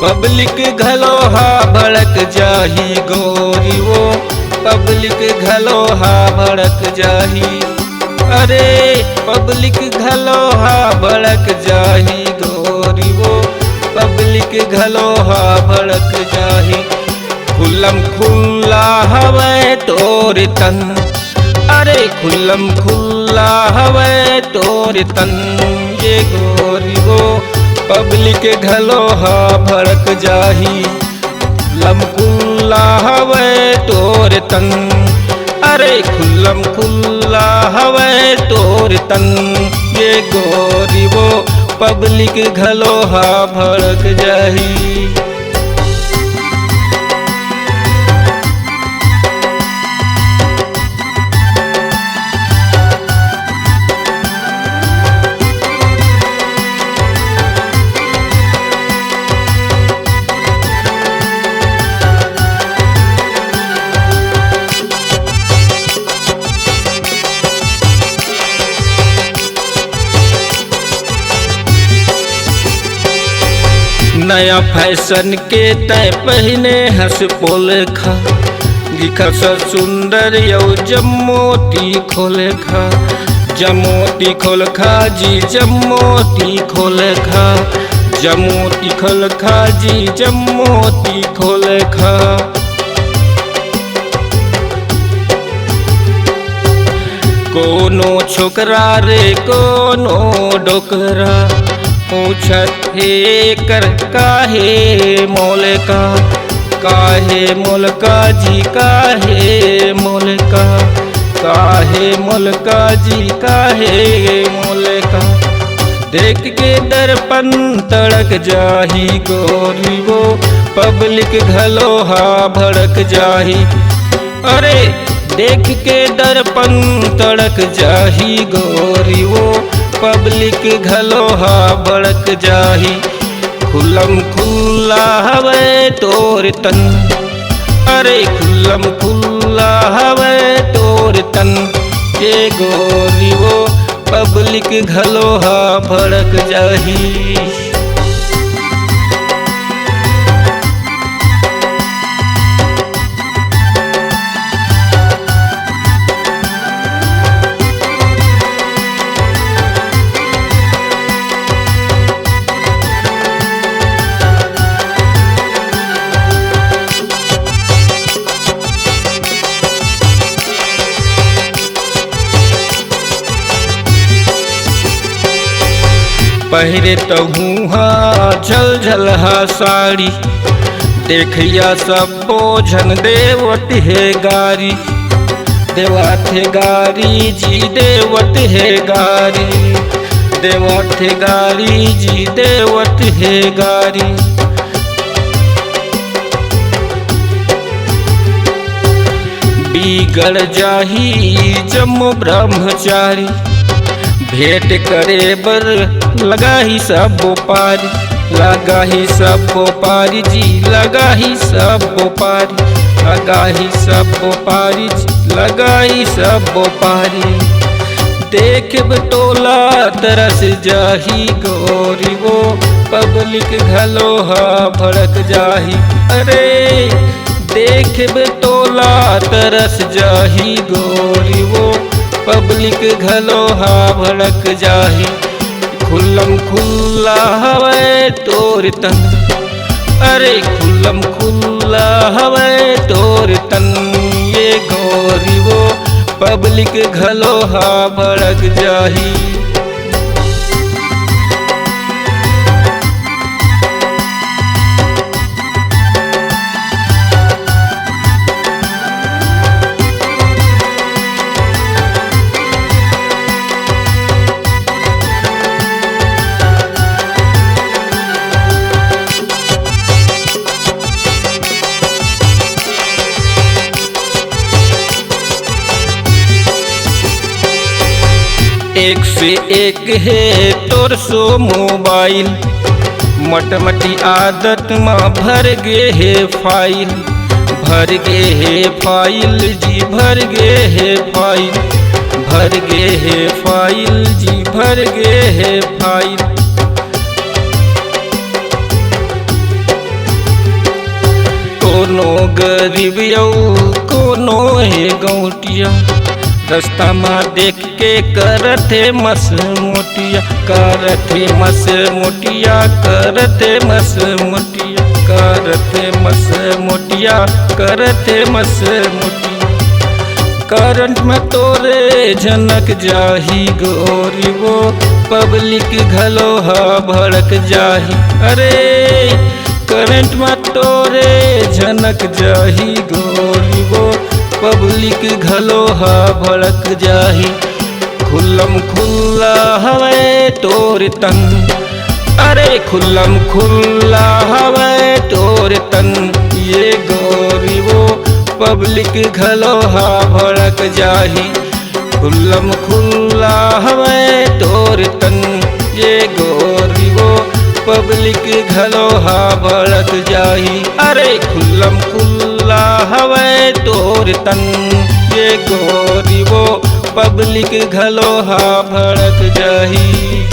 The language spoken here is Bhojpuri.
पब्लिक घलोहा भड़क जाही गोरी वो, पब्लिक घलोहा भड़क जाही। अरे पब्लिक घलोहा भड़क जाही गोरी वो, पब्लिक घलोहा भड़क जाही। खुल्लम खुल्ला हवे तोर तन, अरे खुल्लम खुल्ला हवे तोर तन ये गोरी वो, पब्लिक घलोहा भड़क जाही। खुल्लम खुल्ला हवे तोर तन, अरे खुल्लम खुल्ला हवे तोर तन ये गोरी वो, पब्लिक घलोहा भड़क जाही। नया फैशन के तय पहने हंस पोल खा, दिखा सुंदर यौ जमोती खोल खा, जमोती खोल खा जी जमोती खोल खा, जमोती खोल खा जी जमोती खोल खा। कोनो छोकरा रे कोनो डोकरा, पूछत हे कर काहे मोल का, काहे मोल का जी काहे मोल का, काहे मोल का जी काहे मोल का। देख के दर्पण तड़क जाही गोरी वो, पब्लिक घलोहा भड़क जाही। अरे देख के दर्पण तड़क जाही गोरी वो, पब्लिक घलोहा भड़क जाही। खुल्लम खुल्ला हवे तोर तन, अरे खुल्लम खुल्ला हवे तोर तन ये गोरी वो, पब्लिक घलोहा भड़क जाही। पहिरे तहुहा झल झलहा साड़ी, देखिया सब बोझन देवत है गारी, देवत है गारी जी देवत है गारी, देवत है गारी जी देवत है गारी। बिगड़ जाही जम ब्रह्मचारी, भेंट करे बर लगाही सब पारी, लगाही सब पारी जी लगाही सब पारी, लगाही सब पारी जी लगाही सब पारी। देख टोला तरस जाही गोरी वो, पब्लिक घलोहा भड़क जाही। अरे देख टोला तरस जाही गोरी वो, पब्लिक घलोहा भड़क जाही। खुल्लम खुल्ला हवे तोर तन, अरे खुल्लम खुल्ला हवे तोर तन ये गोरी वो, पब्लिक घलोहा भड़क जाही। एक से एक है तोर सो मोबाइल, मटमटी आदत माँ भर गे है फाइल, भर गे है फाइल जी भर गे है फाइल, भर गे है फाइल जी भर गे है फाइल। गरीब यौ कोनो हे गौटिया रास्ता में देख के करते मस मोटिया करते मस मोटिया करते मस मोटिया करते मस मोटिया करते मस मोटिया करंट में तोरे झनक जाही गोरी वो पब्लिक घलोहा भड़क जाही अरे करंट में तोरे झनक जाही गोरी वो पब्लिक घलोहा भड़क जाही खुल्लम खुल्ला हवे तोर तन अरे खुल्लम खुल्ला हवे तोर तन ये गोरी वो पब्लिक घलोहा भड़क जाही खुल्लम खुल्ला हवे तोर तन ये गोरी वो पब्लिक घलोहा भड़क जाही अरे खुल्लम खुल्ला हवे तोर तन ये गोरी वो पब्लिक घलोहा भड़क जाही।